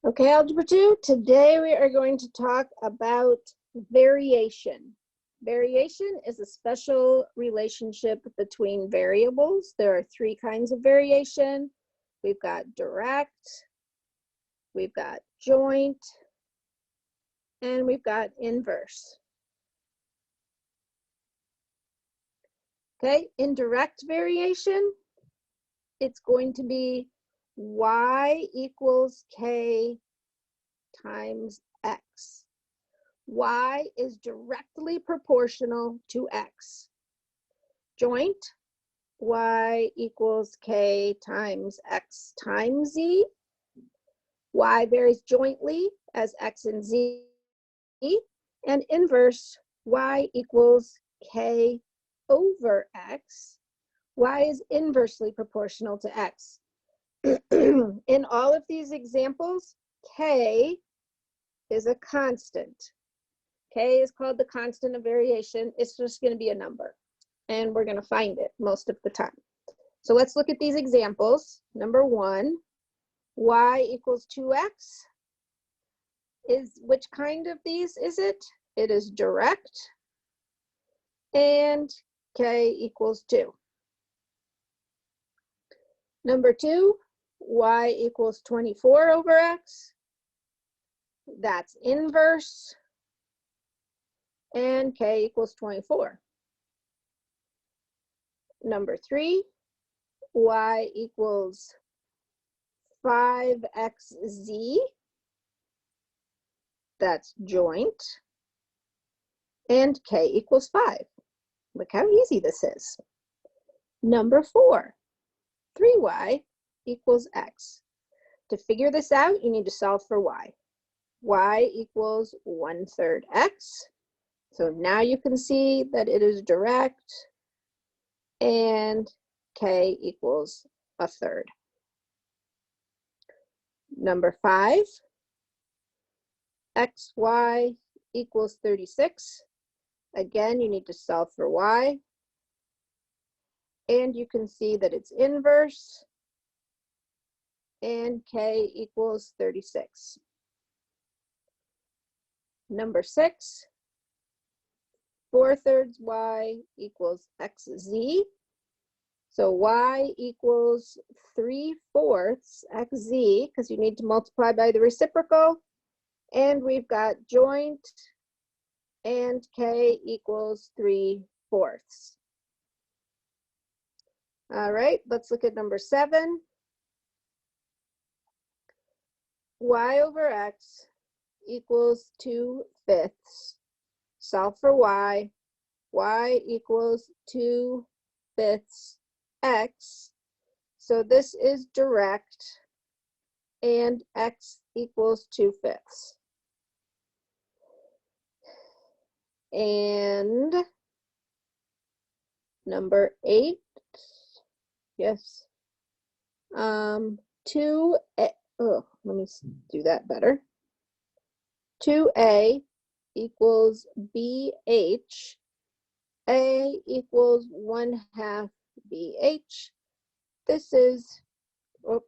Okay, Algebra 2, today we are going to talk about variation. Variation is a special relationship between variables. There are three kinds of variation. We've got direct, we've got joint, and we've got inverse. Okay, indirect variation, it's going to be y equals k times x. Y is directly proportional to x. Joint, y equals k times x times z. Y varies jointly as x and z. And inverse, y equals k over x. Y is inversely proportional to x. In all of these examples, k is a constant. K is called the constant of variation. It's just going to be a number, and we're going to find it most of the time. So let's look at these examples. Number 1, y equals 2x. Which kind of these is it? It is direct, and k equals 2. Number 2, y equals 24 over x. That's inverse, and k equals 24. Number 3, y equals 5xz. That's joint, and k equals 5. Look how easy this is. Number 4, 3y equals x. To figure this out, you need to solve for y. Y equals 1/3 x. So now you can see that it is direct, and k equals 1/3. Number 5, xy equals 36. Again, you need to solve for y. And you can see that it's inverse, and k equals 36. Number 6, 4/3 y equals xz. So y equals 3/4 xz, because you need to multiply by the reciprocal. And we've got joint, and k equals 3/4. All right, let's look at number 7. Y over x equals 2/5. Solve for y. Y equals 2/5 x. So this is direct, and x equals 2/5. And number 8, yes, 2a, oh, let me do that better. 2a equals bh. A equals 1/2 bh. This is, oh,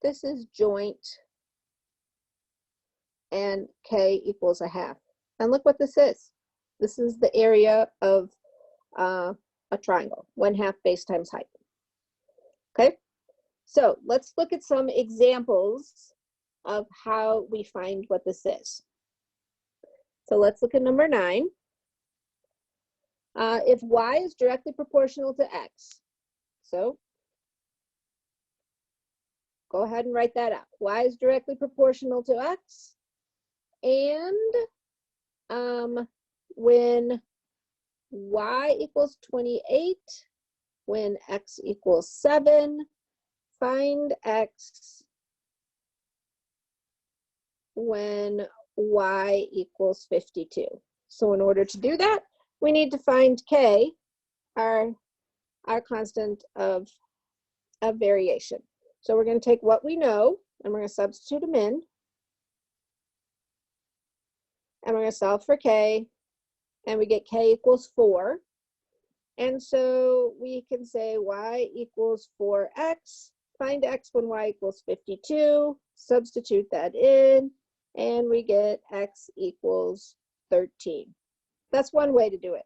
this is joint, and k equals 1/2. And look what this is. This is the area of a triangle, 1/2 base times height. Okay, so let's look at some examples of how we find what this is. So let's look at number 9. If y is directly proportional to x, so go ahead and write that out. Y is directly proportional to x, and when y equals 28, when x equals 7, find x when y equals 52. So in order to do that, we need to find k, our constant of variation. So we're going to take what we know, and we're going to substitute them in. And we're going to solve for k, and we get k equals 4. And so we can say y equals 4x. find x when y equals 52, substitute that in, and we get x equals 13. That's one way to do it.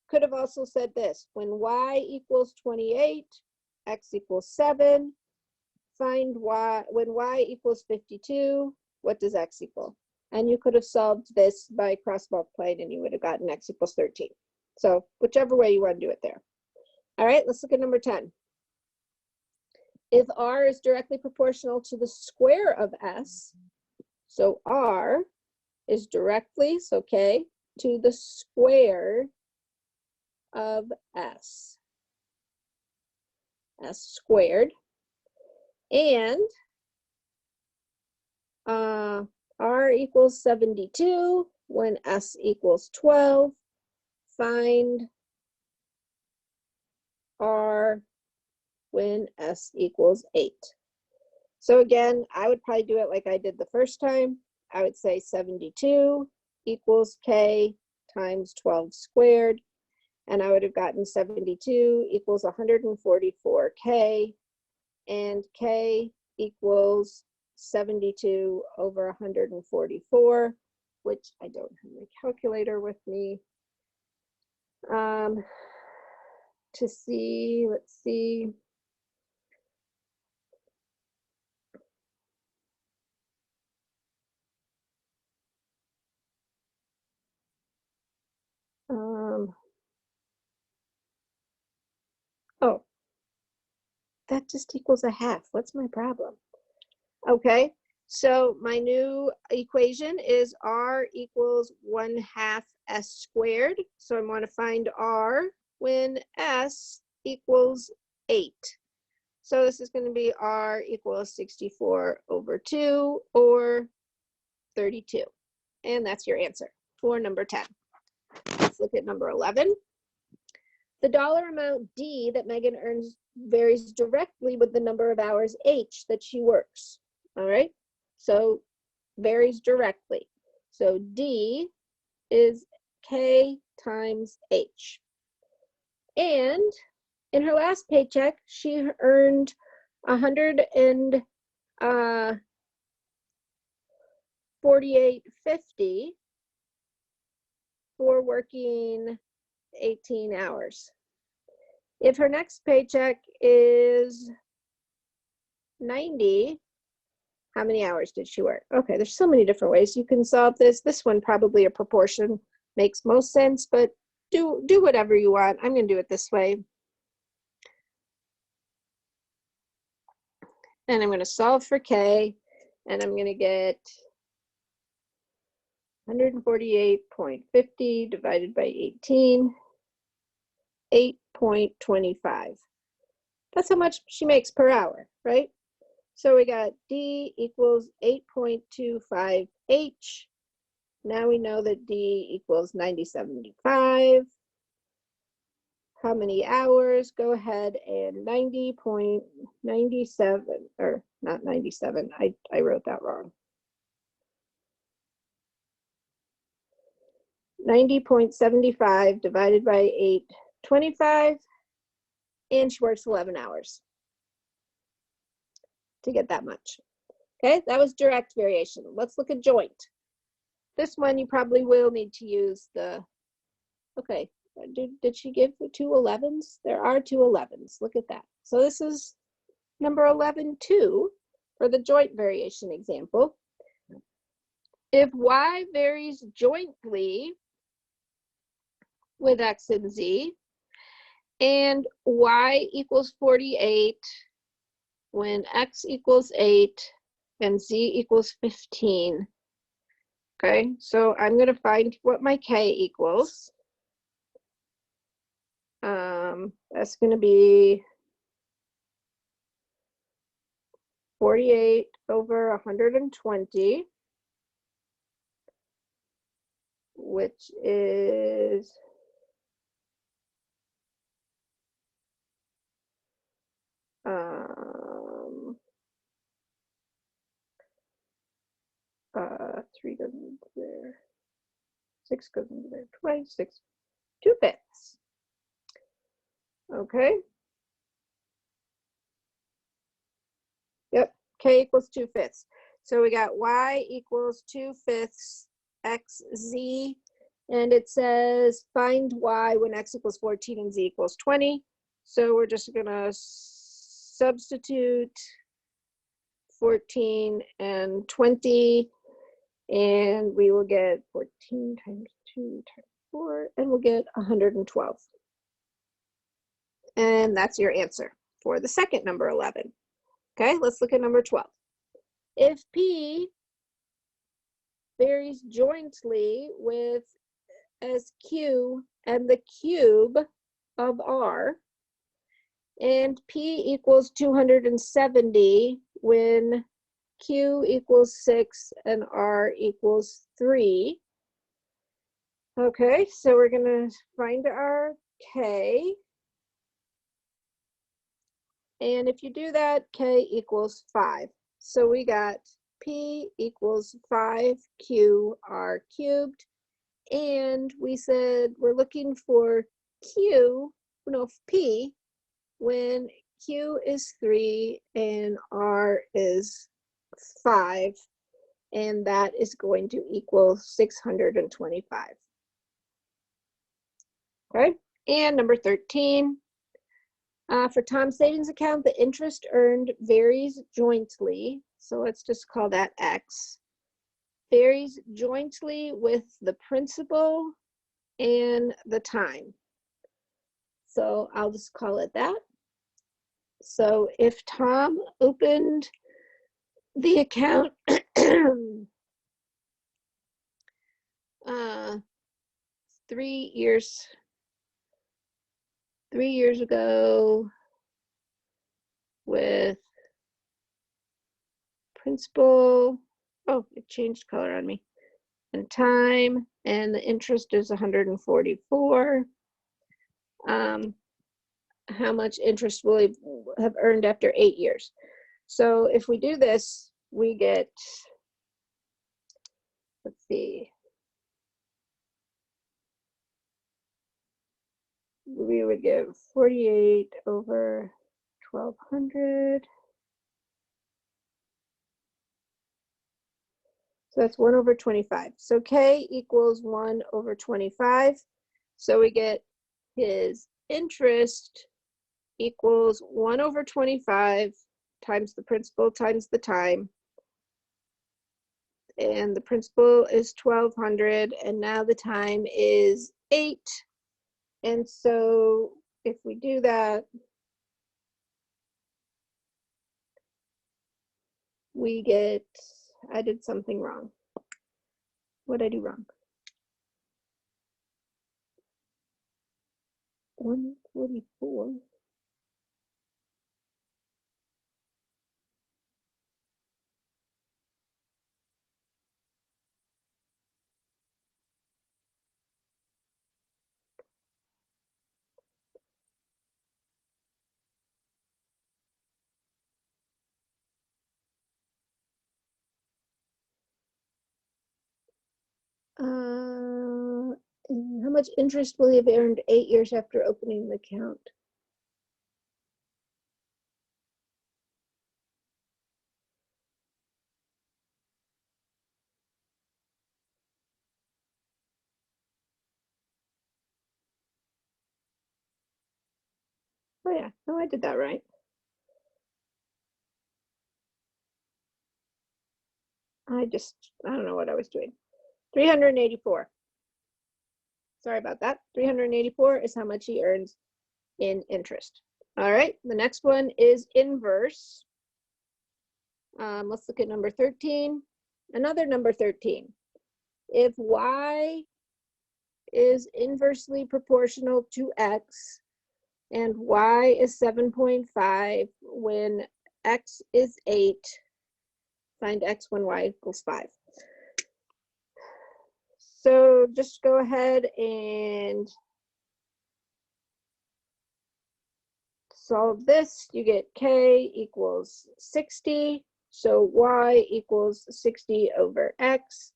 Could have also said this, when y equals 28, x equals 7, find y, when y equals 52, what does x equal? And you could have solved this by cross multiplying and you would have gotten x equals 13. So whichever way you want to do it there. All right, let's look at number 10. If r is directly proportional to the square of s, so r is directly, so k, to the square of s squared, and r equals 72 when s equals 12, find r when s equals 8. So again, I would probably do it like I did the first time. I would say 72 equals k times 12 squared, and I would have gotten 72 equals 144k, and k equals 72 over 144, which I don't have my calculator with me. To see, let's see. Oh, that just equals a half. What's my problem? Okay, so my new equation is r equals 1/2 s squared. So I want to find r when s equals 8. So this is going to be r equals 64 over 2 or 32. And that's your answer for number 10. Let's look at number 11. The dollar amount D that Megan earns varies directly with the number of hours H that she works. All right, so varies directly. So D is K times H. And in her last paycheck, she earned $148.50 for working 18 hours. If her next paycheck is 90, how many hours did she work? Okay, there's so many different ways you can solve this. This one probably a proportion makes most sense, but do whatever you want. I'm going to do it this way. And I'm going to solve for K, and I'm going to get 148.50 divided by 18, 8.25. That's how much she makes per hour, right? So we got D equals 8.25 H. Now we know that D equals 90.75. How many hours? Go ahead and 90.97, or not 97, I wrote that wrong. 90.75 divided by 8.25, and she works 11 hours to get that much. Okay, that was direct variation. Let's look at joint. This one you probably will need to use the, okay, did she give the 2 11s? There are 2 11s, look at that. So this is number 11 too, for the joint variation example. If y varies jointly with x and z, and y equals 48 when x equals 8 and z equals 15. Okay, so I'm going to find what my k equals. That's going to be 48 over 120, which is 3 goes into there, 6 goes into there twice, 6, 2/5. Okay. k equals 2/5. So we got y equals 2/5 xz, and it says find y when x equals 14 and z equals 20. So we're just gonna substitute 14 and 20, and we will get 14 times 2 times 4, and we'll get 112. And that's your answer for the second number 11. Okay, let's look at number 12. If P varies jointly with SQ and the cube of R, and P equals 270 when Q equals 6 and R equals 3. Okay, so we're gonna find our K. And if you do that, K equals 5. So we got P equals 5QR cubed. And we said we're looking for P, when Q is 3 and R is 5. And that is going to equal 625. Okay, and number 13. For Tom's savings account, the interest earned varies jointly. So let's just call that X. Varies jointly with the principal and the time. So I'll just call it that. So if Tom opened the account 3 years ago with principal, oh, it changed color on me, and time, and the interest is 144. How much interest will he have earned after 8 years? So if we do this, we get, let's see, we would get 48 over 1200. So that's 1 over 25. So K equals 1 over 25. So we get his interest equals 1 over 25 times the principal times the time. And the principal is 1200, and now the time is 8. And so if we do that, we get, I did something wrong. What did I do wrong? 144. How much interest will he have earned 8 years after opening the account? Oh yeah, no, I did that right. I don't know what I was doing. 384. Sorry about that. 384 is how much he earns in interest. All right, the next one is inverse. Let's look at number 13. Another number 13. If y is inversely proportional to x and y is 7.5 when x is 8, find x when y equals 5. So just go ahead and solve this. You get k equals 60. So y equals 60 over x.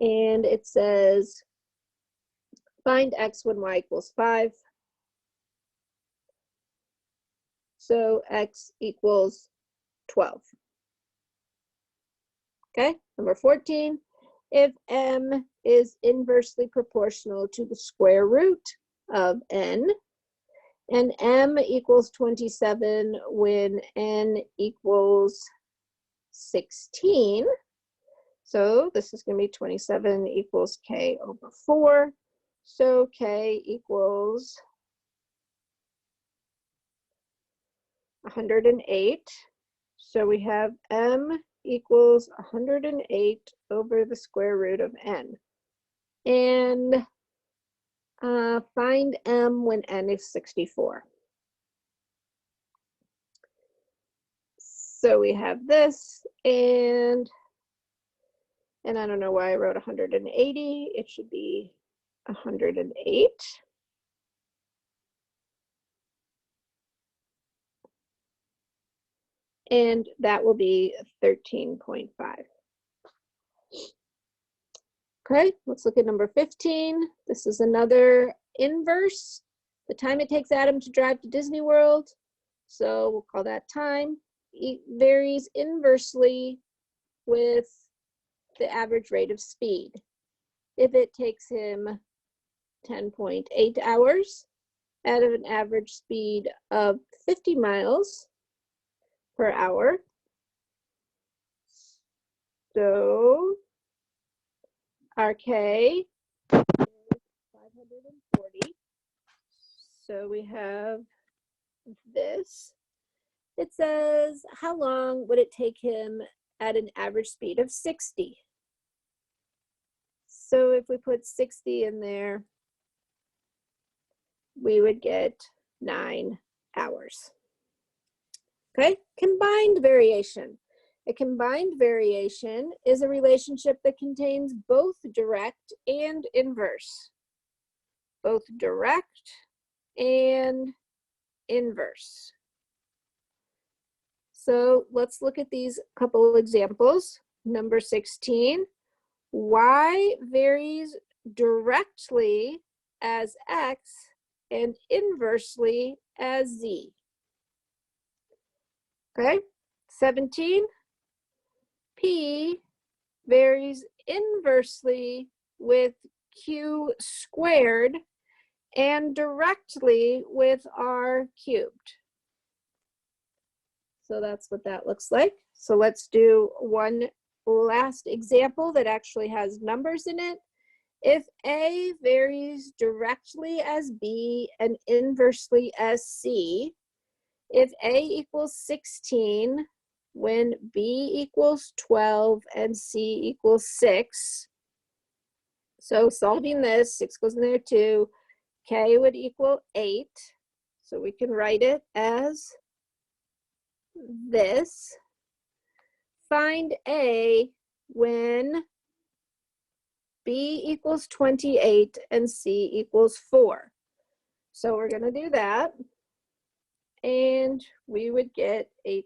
And it says find x when y equals 5. So x equals 12. Okay, number 14, if m is inversely proportional to the square root of n, and m equals 27 when n equals 16, so this is going to be 27 equals k over 4, so k equals 108. So we have m equals 108 over the square root of n. And find m when n is 64. So we have this, and I don't know why I wrote 180. It should be 108. And that will be 13.5. Okay, let's look at number 15. This is another inverse. The time it takes Adam to drive to Disney World, so we'll call that time. It varies inversely with the average rate of speed. If it takes him 10.8 hours at an average speed of 50 miles per hour, so our K is 540. So we have this. It says, how long would it take him at an average speed of 60? So if we put 60 in there, we would get 9 hours. Okay, combined variation. A combined variation is a relationship that contains both direct and inverse. Both direct and inverse. So let's look at these couple of examples. Number 16, y varies directly as x and inversely as z. Okay, 17, p varies inversely with q squared and directly with r cubed. So that's what that looks like. So let's do one last example that actually has numbers in it. If A varies directly as B and inversely as C, if A equals 16, when B equals 12 and C equals 6, so solving this, 6 goes in there too, K would equal 8. So we can write it as this. Find A when B equals 28 and C equals 4. So we're going to do that. And we would get 8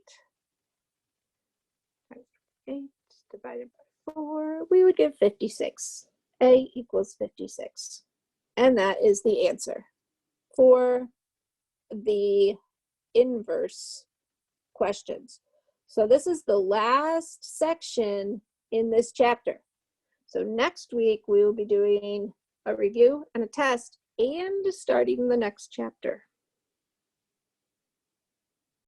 divided by 4. We would get 56. A equals 56. And that is the answer for the inverse questions. So this is the last section in this chapter. So next week we will be doing a review and a test and starting the next chapter.